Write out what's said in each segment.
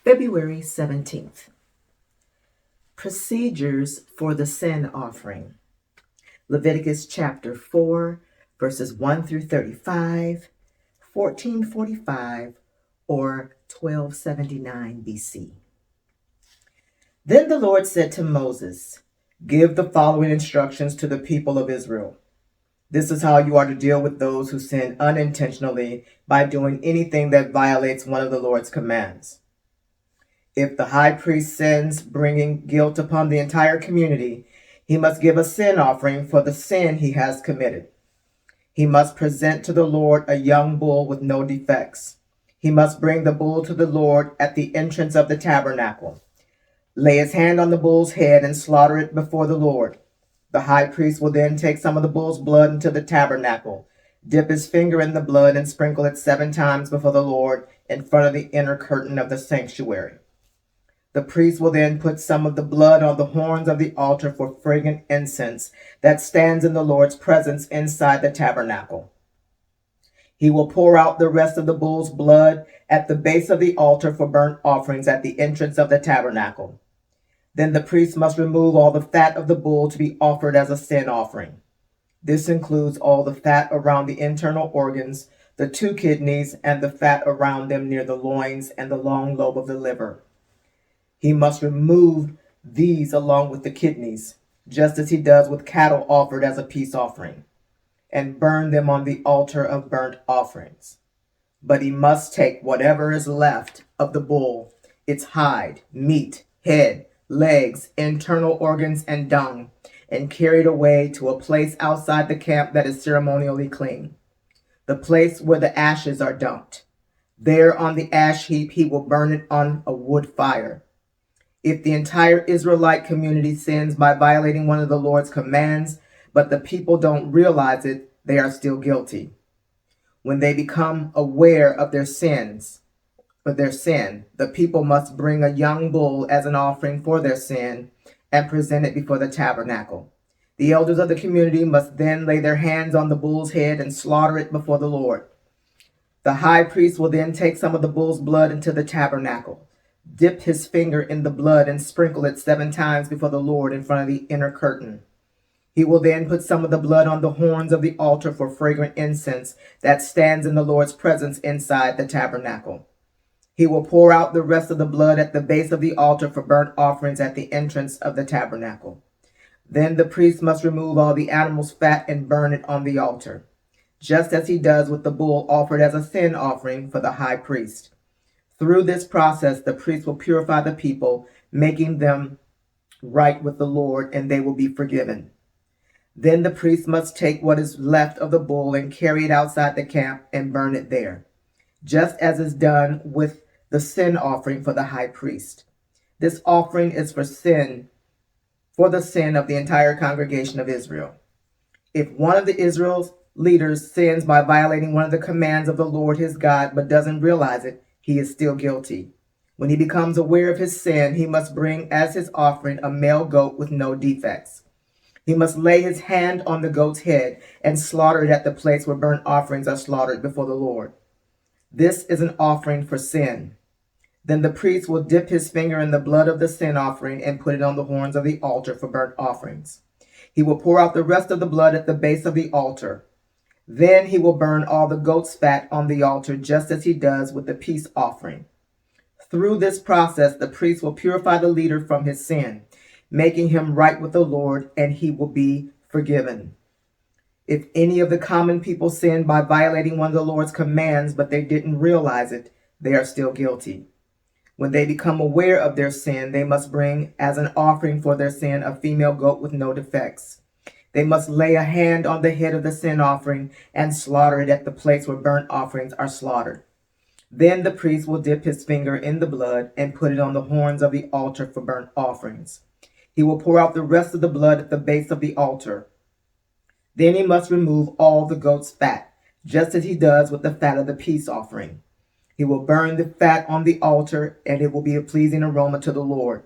February 17th. Procedures for the sin offering. Leviticus chapter 4, verses 1 through 35, 1445, or 1279 BC. Then the Lord said to Moses, "Give the following instructions to the people of Israel. This is how you are to deal with those who sin unintentionally by doing anything that violates one of the Lord's commands. If the high priest sins, bringing guilt upon the entire community, he must give a sin offering for the sin he has committed. He must present to the Lord a young bull with no defects. He must bring the bull to the Lord at the entrance of the tabernacle. Lay his hand on the bull's head and slaughter it before the Lord. The high priest will then take some of the bull's blood into the tabernacle, dip his finger in the blood, and sprinkle it 7 times before the Lord in front of the inner curtain of the sanctuary. The priest will then put some of the blood on the horns of the altar for fragrant incense that stands in the Lord's presence inside the tabernacle. He will pour out the rest of the bull's blood at the base of the altar for burnt offerings at the entrance of the tabernacle. Then the priest must remove all the fat of the bull to be offered as a sin offering. This includes all the fat around the internal organs, the 2 kidneys, and the fat around them near the loins and the long lobe of the liver. He must remove these along with the kidneys, just as he does with cattle offered as a peace offering, and burn them on the altar of burnt offerings. But he must take whatever is left of the bull, its hide, meat, head, legs, internal organs, and dung, and carry it away to a place outside the camp that is ceremonially clean, the place where the ashes are dumped. There on the ash heap he will burn it on a wood fire. If the entire Israelite community sins by violating one of the Lord's commands, but the people don't realize it, they are still guilty. When they become aware of their sin, the people must bring a young bull as an offering for their sin and present it before the tabernacle. The elders of the community must then lay their hands on the bull's head and slaughter it before the Lord. The high priest will then take some of the bull's blood into the tabernacle, dip his finger in the blood, and sprinkle it 7 times before the Lord in front of the inner curtain. He will then put some of the blood on the horns of the altar for fragrant incense that stands in the Lord's presence inside the tabernacle. He will pour out the rest of the blood at the base of the altar for burnt offerings at the entrance of the tabernacle. Then the priest must remove all the animal's fat and burn it on the altar, just as he does with the bull offered as a sin offering for the high priest. Through this process, the priest will purify the people, making them right with the Lord, and they will be forgiven. Then the priest must take what is left of the bull and carry it outside the camp and burn it there, just as is done with the sin offering for the high priest. This offering is for the sin of the entire congregation of Israel. If one of the Israel's leaders sins by violating one of the commands of the Lord his God but doesn't realize it, he is still guilty. When he becomes aware of his sin, he must bring as his offering a male goat with no defects. He must lay his hand on the goat's head and slaughter it at the place where burnt offerings are slaughtered before the Lord. This is an offering for sin. Then the priest will dip his finger in the blood of the sin offering and put it on the horns of the altar for burnt offerings. He will pour out the rest of the blood at the base of the altar. Then he will burn all the goat's fat on the altar, just as he does with the peace offering. Through this process, the priest will purify the leader from his sin, making him right with the Lord, and he will be forgiven. If any of the common people sin by violating one of the Lord's commands, but they didn't realize it, they are still guilty. When they become aware of their sin, they must bring as an offering for their sin a female goat with no defects. They must lay a hand on the head of the sin offering and slaughter it at the place where burnt offerings are slaughtered. Then the priest will dip his finger in the blood and put it on the horns of the altar for burnt offerings. He will pour out the rest of the blood at the base of the altar. Then he must remove all the goat's fat, just as he does with the fat of the peace offering. He will burn the fat on the altar, and it will be a pleasing aroma to the Lord.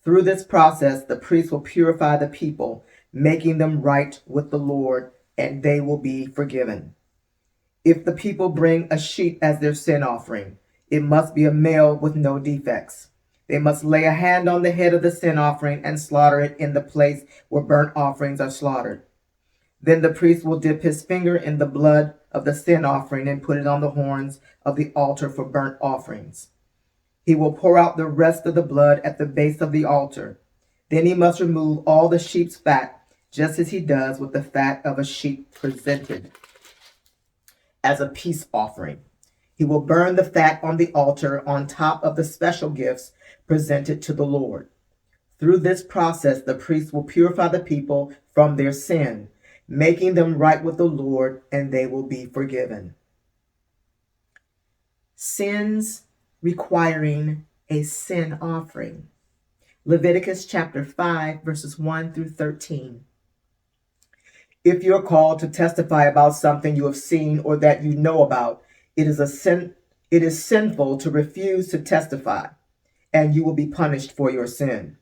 Through this process, the priest will purify the people, making them right with the Lord, and they will be forgiven. If the people bring a sheep as their sin offering, It must be a male with no defects. They must lay a hand on the head of the sin offering and slaughter it in the place where burnt offerings are slaughtered. Then the priest will dip his finger in the blood of the sin offering and put it on the horns of the altar for burnt offerings. He will pour out the rest of the blood at the base of the altar. Then he must remove all the sheep's fat, just as he does with the fat of a sheep presented as a peace offering. He will burn the fat on the altar on top of the special gifts presented to the Lord. Through this process, the priest will purify the people from their sin, making them right with the Lord, and they will be forgiven. Sins requiring a sin offering. Leviticus chapter 5, verses 1 through 13. If you're called to testify about something you have seen or that you know about, it is sinful to refuse to testify, and you will be punished for your sin.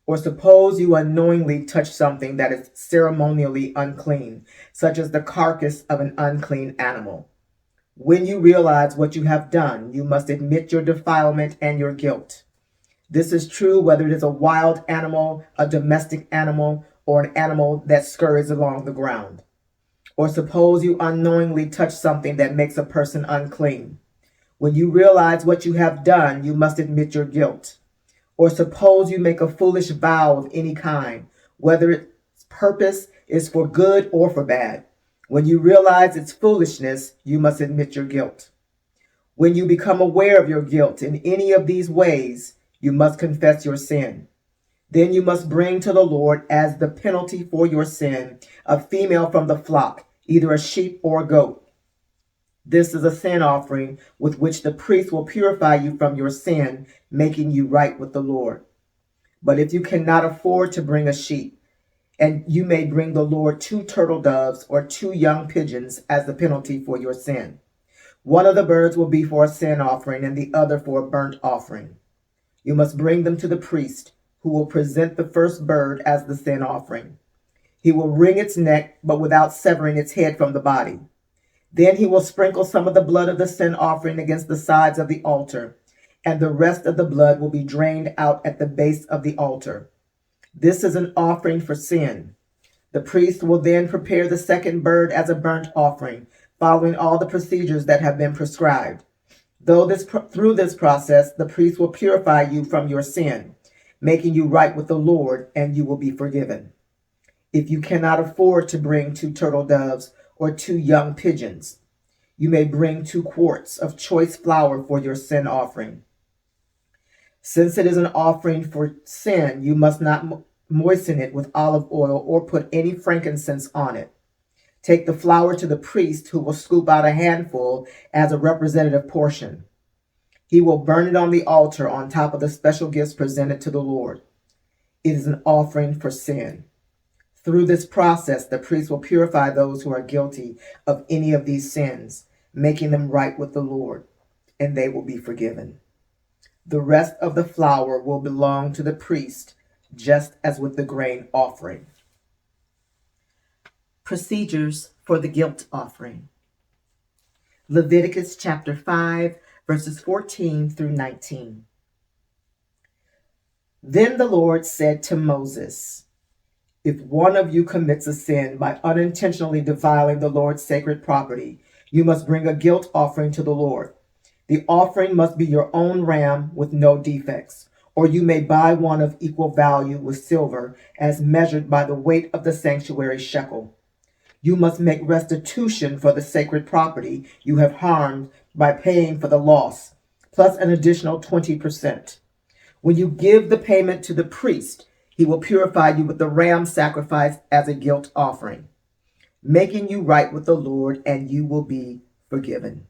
Or suppose you unknowingly touch something that is ceremonially unclean, such as the carcass of an unclean animal. When you realize what you have done, you must admit your defilement and your guilt. This is true whether it is a wild animal, a domestic animal, or an animal that scurries along the ground. Or suppose you unknowingly touch something that makes a person unclean. When you realize what you have done, you must admit your guilt. Or suppose you make a foolish vow of any kind, whether its purpose is for good or for bad. When you realize its foolishness, you must admit your guilt. When you become aware of your guilt in any of these ways, you must confess your sin. Then you must bring to the Lord as the penalty for your sin a female from the flock, either a sheep or a goat. This is a sin offering with which the priest will purify you from your sin, making you right with the Lord. But if you cannot afford to bring a sheep, and you may bring the Lord 2 turtle doves or 2 young pigeons as the penalty for your sin. One of the birds will be for a sin offering and the other for a burnt offering. You must bring them to the priest, who will present the first bird as the sin offering. He will wring its neck, but without severing its head from the body. Then he will sprinkle some of the blood of the sin offering against the sides of the altar, and the rest of the blood will be drained out at the base of the altar. This is an offering for sin. The priest will then prepare the second bird as a burnt offering, following all the procedures that have been prescribed. Through this process, the priest will purify you from your sin, making you right with the Lord, and you will be forgiven. If you cannot afford to bring 2 turtle doves or 2 young pigeons, you may bring 2 quarts of choice flour for your sin offering. Since it is an offering for sin, you must not moisten it with olive oil or put any frankincense on it. Take the flour to the priest, who will scoop out a handful as a representative portion. He will burn it on the altar on top of the special gifts presented to the Lord. It is an offering for sin. Through this process, the priest will purify those who are guilty of any of these sins, making them right with the Lord, and they will be forgiven. The rest of the flour will belong to the priest, just as with the grain offering. Procedures for the guilt offering. Leviticus chapter 5, verses 14 through 19. Then the Lord said to Moses, "If one of you commits a sin by unintentionally defiling the Lord's sacred property, you must bring a guilt offering to the Lord. The offering must be your own ram with no defects, or you may buy one of equal value with silver as measured by the weight of the sanctuary shekel. You must make restitution for the sacred property you have harmed by paying for the loss, plus an additional 20%. When you give the payment to the priest, he will purify you with the ram sacrifice as a guilt offering, making you right with the Lord, and you will be forgiven.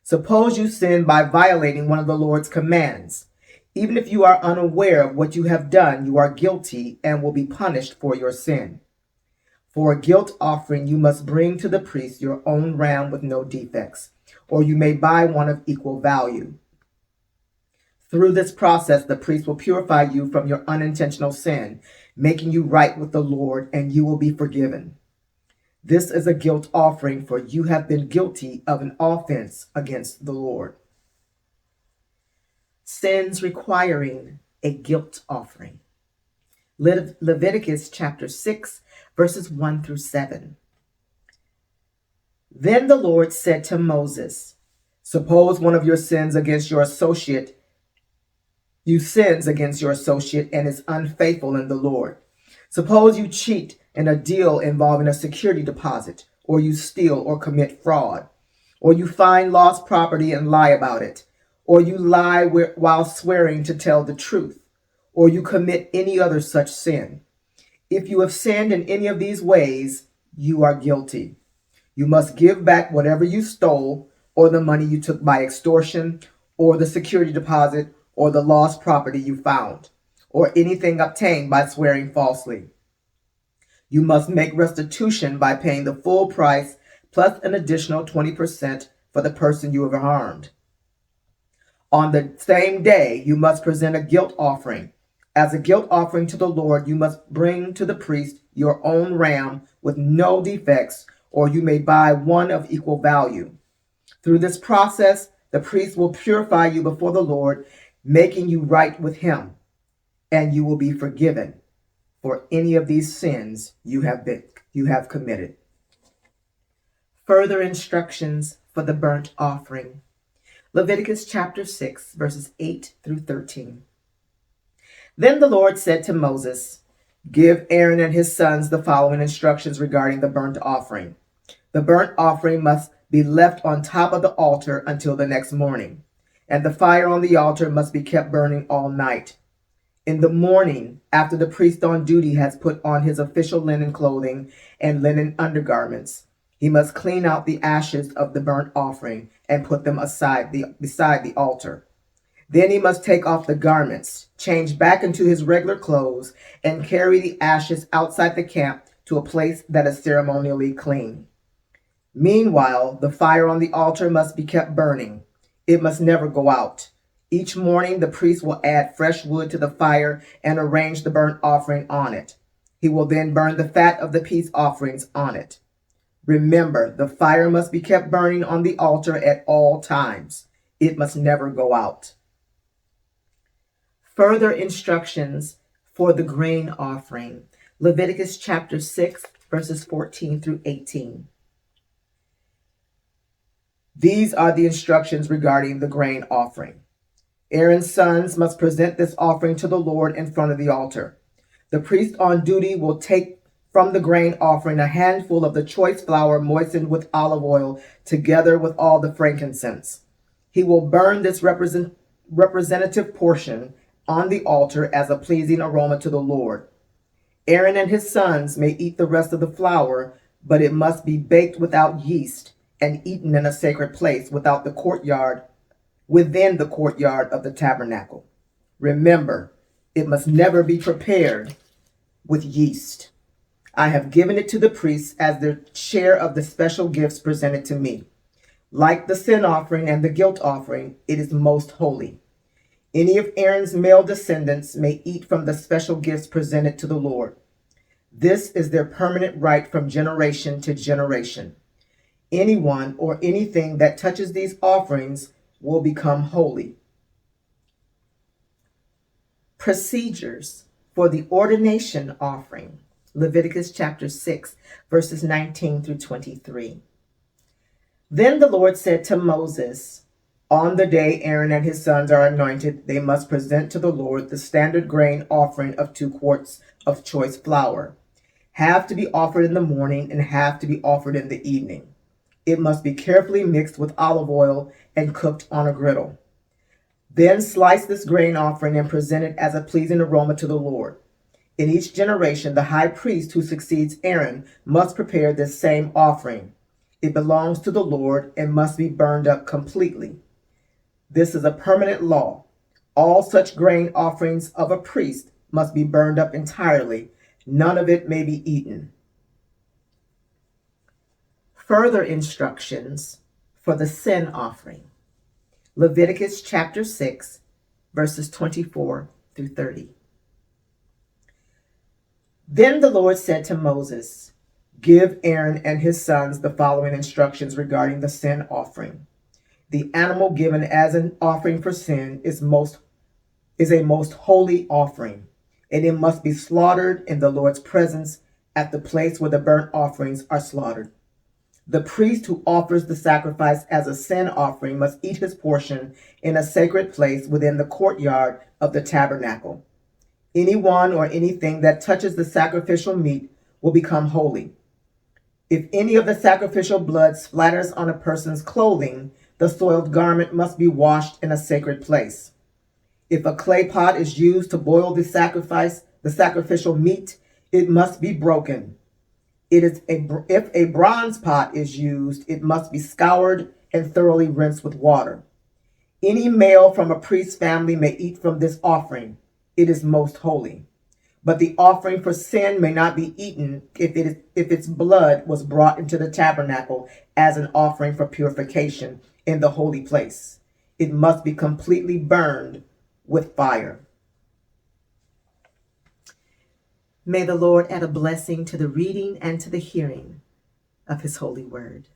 Suppose you sin by violating one of the Lord's commands. Even if you are unaware of what you have done, you are guilty and will be punished for your sin. For a guilt offering, you must bring to the priest your own ram with no defects, or you may buy one of equal value. Through this process, the priest will purify you from your unintentional sin, making you right with the Lord, and you will be forgiven. This is a guilt offering, for you have been guilty of an offense against the Lord. Sins requiring a guilt offering. Leviticus chapter 6, verses 1 through 7. Then the Lord said to Moses, suppose one of your sins against your associate, and is unfaithful in the Lord. Suppose you cheat in a deal involving a security deposit, or you steal or commit fraud, or you find lost property and lie about it, or you lie while swearing to tell the truth, or you commit any other such sin. If you have sinned in any of these ways, you are guilty. You must give back whatever you stole, or the money you took by extortion, or the security deposit, or the lost property you found, or anything obtained by swearing falsely. You must make restitution by paying the full price plus an additional 20% for the person you have harmed. On the same day, you must present a guilt offering. As a guilt offering to the Lord, you must bring to the priest your own ram with no defects, or you may buy one of equal value. Through this process, the priest will purify you before the Lord, making you right with him, and you will be forgiven for any of these sins you have committed. Further instructions for the burnt offering. Leviticus chapter 6, verses 8 through 13. Then the Lord said to Moses, give Aaron and his sons the following instructions regarding the burnt offering. The burnt offering must be left on top of the altar until the next morning, and the fire on the altar must be kept burning all night. In the morning, after the priest on duty has put on his official linen clothing and linen undergarments, he must clean out the ashes of the burnt offering and put them beside the altar. Then he must take off the garments, change back into his regular clothes, and carry the ashes outside the camp to a place that is ceremonially clean. Meanwhile, the fire on the altar must be kept burning. It must never go out. Each morning, the priest will add fresh wood to the fire and arrange the burnt offering on it. He will then burn the fat of the peace offerings on it. Remember, the fire must be kept burning on the altar at all times. It must never go out. Further instructions for the grain offering. Leviticus chapter 6, verses 14 through 18. These are the instructions regarding the grain offering. Aaron's sons must present this offering to the Lord in front of the altar. The priest on duty will take from the grain offering a handful of the choice flour moistened with olive oil together with all the frankincense. He will burn this representative portion on the altar as a pleasing aroma to the Lord. Aaron and his sons may eat the rest of the flour, but it must be baked without yeast and eaten in a sacred place within the courtyard of the tabernacle. Remember, it must never be prepared with yeast. I have given it to the priests as their share of the special gifts presented to me. Like the sin offering and the guilt offering, it is most holy. Any of Aaron's male descendants may eat from the special gifts presented to the Lord. This is their permanent right from generation to generation. Anyone or anything that touches these offerings will become holy. Procedures for the ordination offering. Leviticus chapter 6, verses 19 through 23. Then the Lord said to Moses, on the day Aaron and his sons are anointed, they must present to the Lord the standard grain offering of 2 quarts of choice flour. Half to be offered in the morning and half to be offered in the evening. It must be carefully mixed with olive oil and cooked on a griddle. Then slice this grain offering and present it as a pleasing aroma to the Lord. In each generation, the high priest who succeeds Aaron must prepare this same offering. It belongs to the Lord and must be burned up completely. This is a permanent law. All such grain offerings of a priest must be burned up entirely. None of it may be eaten. Further instructions for the sin offering. Leviticus chapter 6, verses 24 through 30. Then the Lord said to Moses, give Aaron and his sons the following instructions regarding the sin offering. The animal given as an offering for sin is a most holy offering, and it must be slaughtered in the Lord's presence at the place where the burnt offerings are slaughtered. The priest who offers the sacrifice as a sin offering must eat his portion in a sacred place within the courtyard of the tabernacle. Anyone or anything that touches the sacrificial meat will become holy. If any of the sacrificial blood splatters on a person's clothing, the soiled garment must be washed in a sacred place. If a clay pot is used to boil the sacrificial meat, it must be broken. If a bronze pot is used, it must be scoured and thoroughly rinsed with water. Any male from a priest's family may eat from this offering. It is most holy. But the offering for sin may not be eaten if its blood was brought into the tabernacle as an offering for purification in the holy place. It must be completely burned with fire. May the Lord add a blessing to the reading and to the hearing of his holy word.